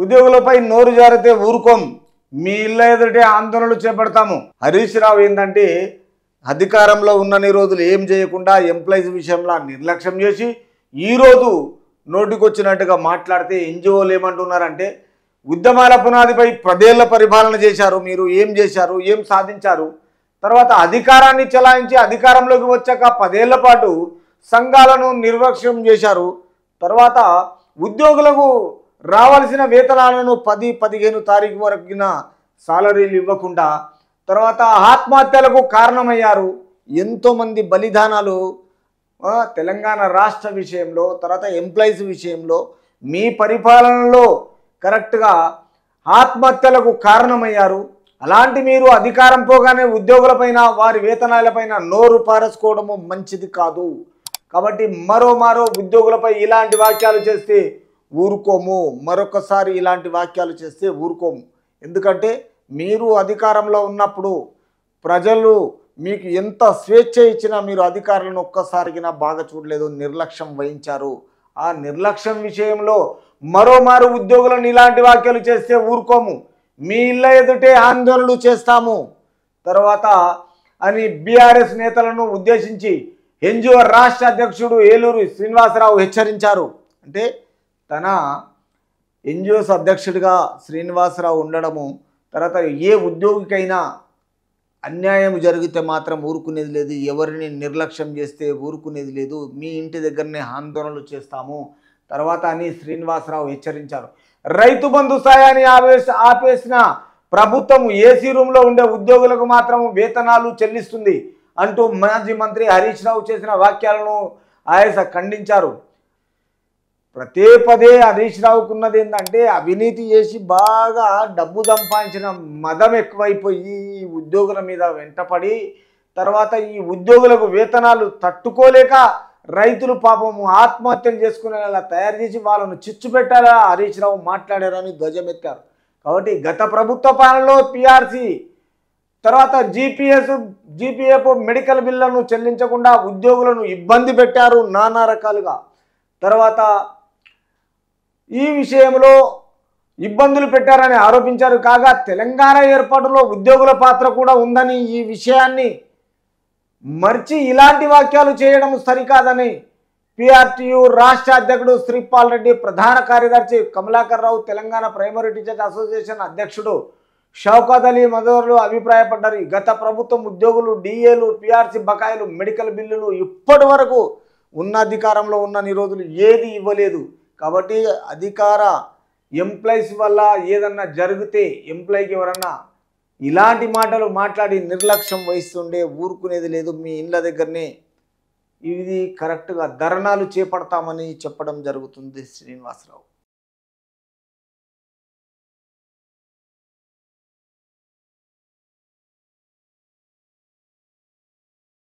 ఉద్యోగులపై నోరు జారితే ఊరుకోం, మీ ఇళ్ళ ఎదుటే ఆందోళనలు చేపడతాము. హరీష్ రావు ఏంటంటే అధికారంలో ఉన్నన్ని రోజులు ఏం చేయకుండా ఎంప్లాయీస్ విషయంలో నిర్లక్ష్యం చేసి ఈరోజు నోటికొచ్చినట్టుగా మాట్లాడితే ఎన్జిఓలు ఏమంటున్నారంటే ఉద్యమాల పునాదిపై 10 ఏళ్ల పరిపాలన చేశారు, మీరు ఏం చేశారు, ఏం సాధించారు, తర్వాత అధికారాన్ని చెలాయించి అధికారంలోకి వచ్చాక 10 ఏళ్ల పాటు సంఘాలను నిర్లక్ష్యం చేశారు, తర్వాత ఉద్యోగులకు రావాల్సిన వేతనాలను 10-15 తారీఖు వరకున సాలరీలు ఇవ్వకుండా తర్వాత ఆత్మహత్యలకు కారణమయ్యారు. ఎంతోమంది బలిదానాలు తెలంగాణ రాష్ట్ర విషయంలో తర్వాత ఎంప్లాయీస్ విషయంలో మీ పరిపాలనలో కరెక్ట్గా ఆత్మహత్యలకు కారణమయ్యారు. అలాంటి మీరు అధికారం పోగానే ఉద్యోగులపైన వారి వేతనాలపైన నోరు పారేసుకోవడము మంచిది కాదు. కాబట్టి మరో ఉద్యోగులపై ఇలాంటి వాక్యాలు చేస్తే ఊరుకోము, మరొకసారి ఇలాంటి వాక్యాలు చేస్తే ఊరుకోము. ఎందుకంటే మీరు అధికారంలో ఉన్నప్పుడు ప్రజలు మీకు ఎంత స్వేచ్ఛ ఇచ్చినా మీరు అధికారులను ఒక్కసారిగా బాగా చూడలేదు, నిర్లక్ష్యం వహించారు. ఆ నిర్లక్ష్యం విషయంలో మరో ఉద్యోగులను ఇలాంటి వ్యాఖ్యలు చేస్తే ఊరుకోము, మీ ఇళ్ళ ఎదుటే ఆందోళనలు చేస్తాము తర్వాత అని బీఆర్ఎస్ నేతలను ఉద్దేశించి ఎన్జిఓ రాష్ట్ర అధ్యక్షుడు ఏలూరు శ్రీనివాసరావు హెచ్చరించారు. అంటే తన ఎన్జిఓస్ అధ్యక్షుడిగా శ్రీనివాసరావు ఉండడము, తర్వాత ఏ ఉద్యోగికైనా అన్యాయం జరిగితే మాత్రం ఊరుకునేది లేదు, ఎవరిని నిర్లక్ష్యం చేస్తే ఊరుకునేది లేదు, మీ ఇంటి దగ్గరనే ఆందోళనలు చేస్తాము తర్వాత అని శ్రీనివాసరావు హెచ్చరించారు. రైతు బంధు సాయాన్ని ఆపేసిన ప్రభుత్వం ఏసీ రూమ్లో ఉండే ఉద్యోగులకు మాత్రం వేతనాలు చెల్లిస్తుంది అంటూ మాజీ మంత్రి హరీష్ రావు చేసిన వ్యాఖ్యలను ఆయన ఖండించారు. పదే హరీష్ రావుకున్నది ఏంటంటే అవినీతి చేసి బాగా డబ్బు సంపాదించిన మదం ఎక్కువైపోయి ఈ ఉద్యోగుల మీద వెంటపడి తర్వాత ఈ ఉద్యోగులకు వేతనాలు తట్టుకోలేక రైతులు పాపము ఆత్మహత్యలు చేసుకునేలా తయారు చేసి వాళ్ళను చిచ్చు పెట్టాలా హరీష్ రావు మాట్లాడారని ధ్వజమెత్తారు. కాబట్టి గత ప్రభుత్వ పాలనలో పిఆర్సీ తర్వాత జీపీఎఫ్ మెడికల్ బిల్లులను చెల్లించకుండా ఉద్యోగులను ఇబ్బంది పెట్టారు నానా రకాలుగా. తర్వాత ఈ విషయంలో ఇబ్బందులు పెట్టారని ఆరోపించారు. కాగా తెలంగాణ ఏర్పాటులో ఉద్యోగుల పాత్ర కూడా ఉందని ఈ విషయాన్ని మర్చి ఇలాంటి వాక్యాలు చేయడం సరికాదని పిఆర్టీయు రాష్ట్ర అధ్యక్షుడు శ్రీపాల్ రెడ్డి, ప్రధాన కార్యదర్శి కమలాకర్ రావు, తెలంగాణ ప్రైమరీ టీచర్స్ అసోసియేషన్ అధ్యక్షుడు షౌకత్ అలీ మదర్లు అభిప్రాయపడ్డారు. గత ప్రభుత్వం ఉద్యోగులు డిఏలు, పిఆర్సీ బకాయిలు, మెడికల్ బిల్లులు ఇప్పటి వరకు ఉన్న అధికారంలో ఉన్నన్ని రోజులు ఏది ఇవ్వలేదు. కాబట్టి అధికార ఎంప్లాయీస్ వల్ల ఏదన్నా జరిగితే ఎంప్లాయీకి ఎవరన్నా ఇలాంటి మాటలు మాట్లాడి నిర్లక్ష్యం వహిస్తుండే ఊరుకునేది లేదు, మీ ఇళ్ళ దగ్గరనే ఇది కరెక్ట్గా ధర్నాలు చేపడతామని చెప్పడం జరుగుతుంది శ్రీనివాసరావు.